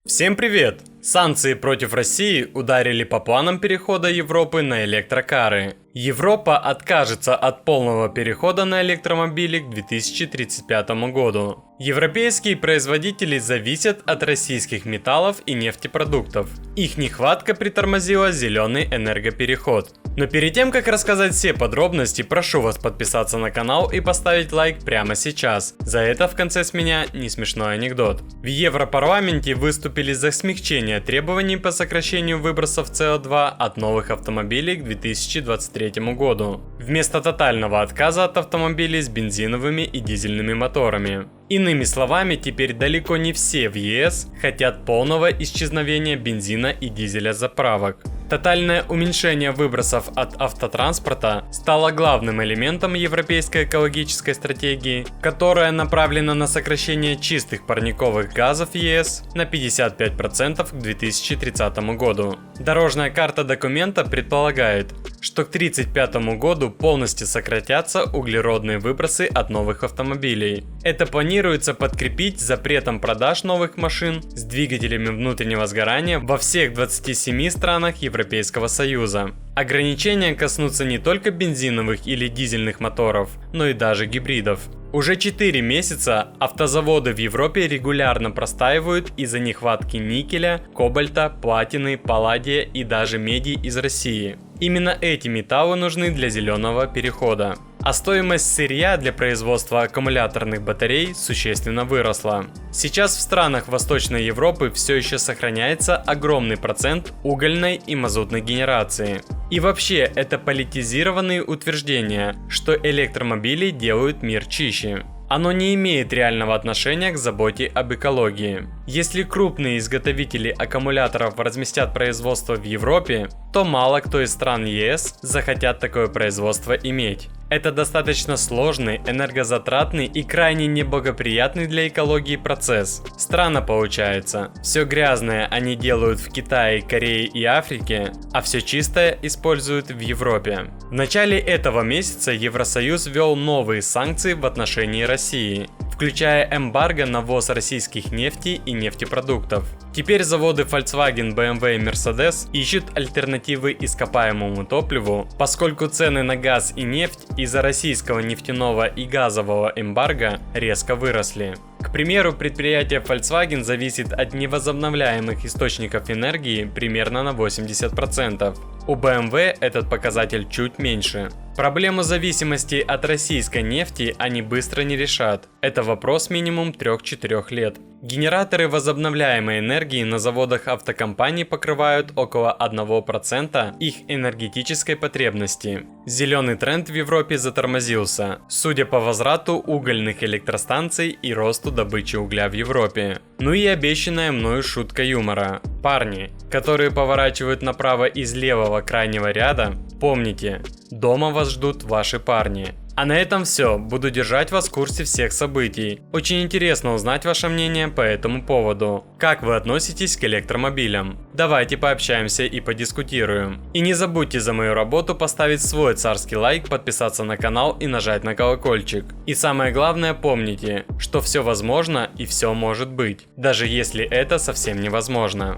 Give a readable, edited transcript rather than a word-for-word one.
Всем привет! Санкции против России ударили по планам перехода Европы на электрокары. Европа откажется от полного перехода на электромобили к 2035 году. Европейские производители зависят от российских металлов и нефтепродуктов. Их нехватка притормозила зеленый энергопереход. Но перед тем, как рассказать все подробности, прошу вас подписаться на канал и поставить лайк прямо сейчас. За это в конце с меня не смешной анекдот. В Европарламенте выступили за смягчение требований по сокращению выбросов СО2 от новых автомобилей к 2023 году, вместо тотального отказа от автомобилей с бензиновыми и дизельными моторами. Иными словами, теперь далеко не все в ЕС хотят полного исчезновения бензина и дизеля с заправок. Тотальное уменьшение выбросов от автотранспорта стало главным элементом европейской экологической стратегии, которая направлена на сокращение чистых парниковых газов ЕС на 55% к 2030 году. Дорожная карта документа предполагает, что к 1935 году полностью сократятся углеродные выбросы от новых автомобилей. Это планируется подкрепить запретом продаж новых машин с двигателями внутреннего сгорания во всех 27 странах Европейского Союза. Ограничения коснутся не только бензиновых или дизельных моторов, но и даже гибридов. Уже 4 месяца автозаводы в Европе регулярно простаивают из-за нехватки никеля, кобальта, платины, палладия и даже меди из России. Именно эти металлы нужны для зеленого перехода. А стоимость сырья для производства аккумуляторных батарей существенно выросла. Сейчас в странах Восточной Европы все еще сохраняется огромный процент угольной и мазутной генерации. И вообще, это политизированные утверждения, что электромобили делают мир чище. Оно не имеет реального отношения к заботе об экологии. Если крупные изготовители аккумуляторов разместят производство в Европе, то мало кто из стран ЕС захотят такое производство иметь. Это достаточно сложный, энергозатратный и крайне неблагоприятный для экологии процесс. Странно получается. Все грязное они делают в Китае, Корее и Африке, а все чистое используют в Европе. В начале этого месяца Евросоюз ввел новые санкции в отношении России, включая эмбарго на ввоз российских нефти и нефтепродуктов. Теперь заводы Volkswagen, BMW и Mercedes ищут альтернативы ископаемому топливу, поскольку цены на газ и нефть из-за российского нефтяного и газового эмбарго резко выросли. К примеру, предприятие Volkswagen зависит от невозобновляемых источников энергии примерно на 80%. У BMW этот показатель чуть меньше. Проблему зависимости от российской нефти они быстро не решат. Это вопрос минимум 3-4 лет. Генераторы возобновляемой энергии на заводах автокомпаний покрывают около 1% их энергетической потребности. Зеленый тренд в Европе затормозился, судя по возврату угольных электростанций и росту добычи угля в Европе. Ну и обещанная мною шутка юмора. Парни, которые поворачивают направо из левого крайнего ряда, помните, дома вас ждут ваши парни. А на этом все. Буду держать вас в курсе всех событий. Очень интересно узнать ваше мнение по этому поводу. Как вы относитесь к электромобилям? Давайте пообщаемся и подискутируем. И не забудьте за мою работу поставить свой царский лайк, подписаться на канал и нажать на колокольчик. И самое главное, помните, что все возможно и все может быть, даже если это совсем невозможно.